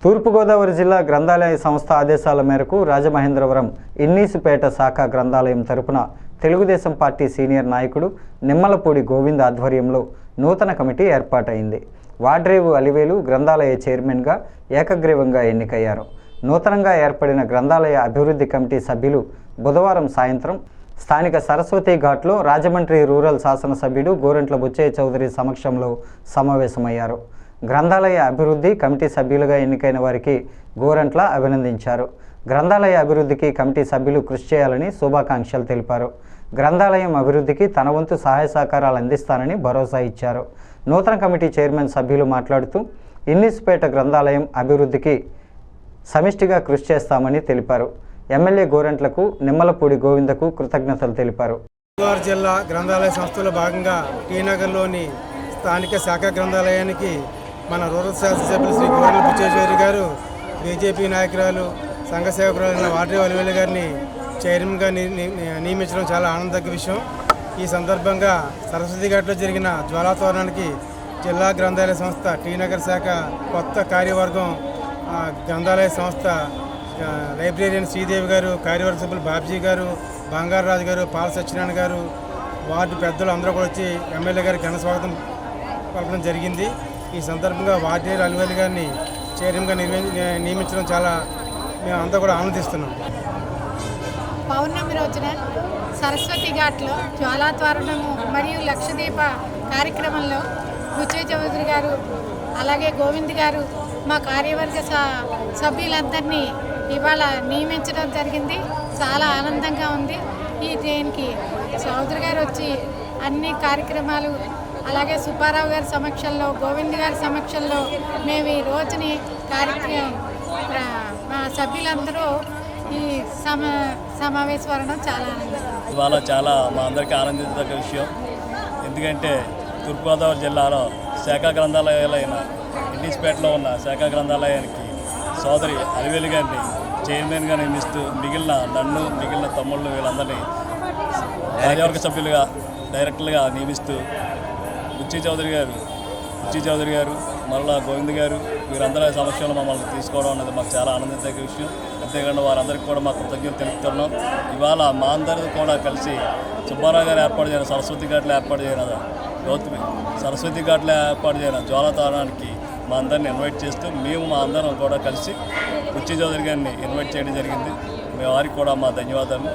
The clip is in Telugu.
తూర్పుగోదావరి జిల్లా గ్రంథాలయ సంస్థ ఆదేశాల మేరకు రాజమహేంద్రవరం ఇన్నీసుపేట శాఖ గ్రంథాలయం తరపున తెలుగుదేశం పార్టీ సీనియర్ నాయకుడు నిమ్మలపూడి గోవింద్ ఆధ్వర్యంలో నూతన కమిటీ ఏర్పాటైంది. వాడ్రేవు అలివేలు గ్రంథాలయ చైర్మన్గా ఏకగ్రీవంగా ఎన్నికయ్యారు. నూతనంగా ఏర్పడిన గ్రంథాలయ అభివృద్ధి కమిటీ సభ్యులు బుధవారం సాయంత్రం స్థానిక సరస్వతి ఘాట్లో రాజమండ్రి రూరల్ శాసనసభ్యుడు గోరంట్ల బుచ్చయ్య చౌదరి సమక్షంలో సమావేశమయ్యారు. గ్రంథాలయ అభివృద్ధి కమిటీ సభ్యులుగా ఎన్నికైన వారికి గోరంట్ల అభినందించారు. గ్రంథాలయ అభివృద్ధికి కమిటీ సభ్యులు కృషి చేయాలని శుభాకాంక్షలు తెలిపారు. గ్రంథాలయం అభివృద్ధికి తన వంతు సహాయ సహకారాలు అందిస్తానని భరోసా ఇచ్చారు. నూతన కమిటీ చైర్మన్ సభ్యులు మాట్లాడుతూ ఇన్నీసుపేట గ్రంథాలయం అభివృద్ధికి సమిష్టిగా కృషి చేస్తామని తెలిపారు. ఎమ్మెల్యే గోరంట్లకు నిమ్మలపూడి గోవిందకు కృతజ్ఞతలు తెలిపారు. గోదావరి జిల్లా గ్రంథాలయ సంస్థలో భాగంగా టీనగర్లోని స్థానిక శాఖ గ్రంథాలయానికి మన రూరల్ శాసనసభ్యులు శ్రీ గోరంట్ల బుచ్చయ్య చౌదరి గారు, బీజేపీ నాయకురాలు సంఘ సేవకురాలైన వాడ్రేవు అలివేలు గారిని చైర్మన్గా నియమించడం చాలా ఆనందదగ్గ విషయం. ఈ సందర్భంగా సరస్వతి ఘాట్లో జరిగిన జ్వాలాతోరణానికి జిల్లా గ్రంథాలయ సంస్థ టీనగర్ శాఖ కొత్త కార్యవర్గం, గ్రంథాలయ సంస్థ లైబ్రేరియన్ శ్రీదేవి గారు, కార్యవర్గ సభ్యులు బాబ్జీ గారు, బంగారరాజు గారు, పాల సత్యనారాయణ గారు, వార్డు పెద్దలు అందరూ కూడా వచ్చి ఎమ్మెల్యే గారికి ఘన స్వాగతం పలకడం జరిగింది. ఈ సందర్భంగా వాడ్రేవు అలివేలు గారిని చైర్మన్గా నియమించడం చాలా మేమంతా కూడా ఆనందిస్తున్నాం. పౌర్ణమి రోజున సరస్వతి ఘాట్లో జ్వాలాతోరణము మరియు లక్షదీప కార్యక్రమంలో బుచ్చయ్య చౌదరి గారు అలాగే గోవింద్ గారు మా కార్యవర్గ సభ్యులందరినీ ఇవాళ నియమించడం జరిగింది. చాలా ఆనందంగా ఉంది. దీనికి చౌదరి గారు వచ్చి అన్ని కార్యక్రమాలు అలాగే సుబ్బారావు గారి సమక్షంలో, గోవింద్ గారి సమక్షంలో మేము ఈ రోజుని మా సభ్యులందరూ ఈ సమావేశం వరడం చాలా ఆనందంగా. ఇవాళ చాలా మా అందరికీ ఆనందించదగ్గ విషయం. ఎందుకంటే తూర్పుగోదావరి జిల్లాలో శాఖా గ్రంథాలయాలైన ఇన్నీసుపేటలో ఉన్న శాఖా గ్రంథాలయానికి సోదరి అలివేలు గారిని చైర్మన్గా నియమిస్తూ మిగిలిన తమ్ముళ్ళు వీళ్ళందరినీ కార్యవర్గ సభ్యులుగా డైరెక్టర్లుగా నియమిస్తూ బుచ్చయ్య చౌదరి గారు మరలా గోవింద్ గారు వీరందరి సమక్షంలో మమ్మల్ని తీసుకోవడం అనేది మాకు చాలా ఆనందించే విషయం. అంతేకాకుండా వారందరికీ కూడా మాకు కృతజ్ఞతలు తెలుపుతున్నాం. ఇవాళ మా అందరూ కూడా కలిసి సుబ్బారావు గారు ఏర్పాటు చేయడం సరస్వతి ఘాట్లో ఏర్పాటు చేయడం జ్వాలాతోరణానికి మా అందరిని ఇన్వైట్ చేస్తూ మేము మా అందరం కూడా కలిసి బుచ్చయ్య చౌదరి గారిని ఇన్వైట్ చేయడం జరిగింది. మీ వారికి కూడా మా ధన్యవాదాలు.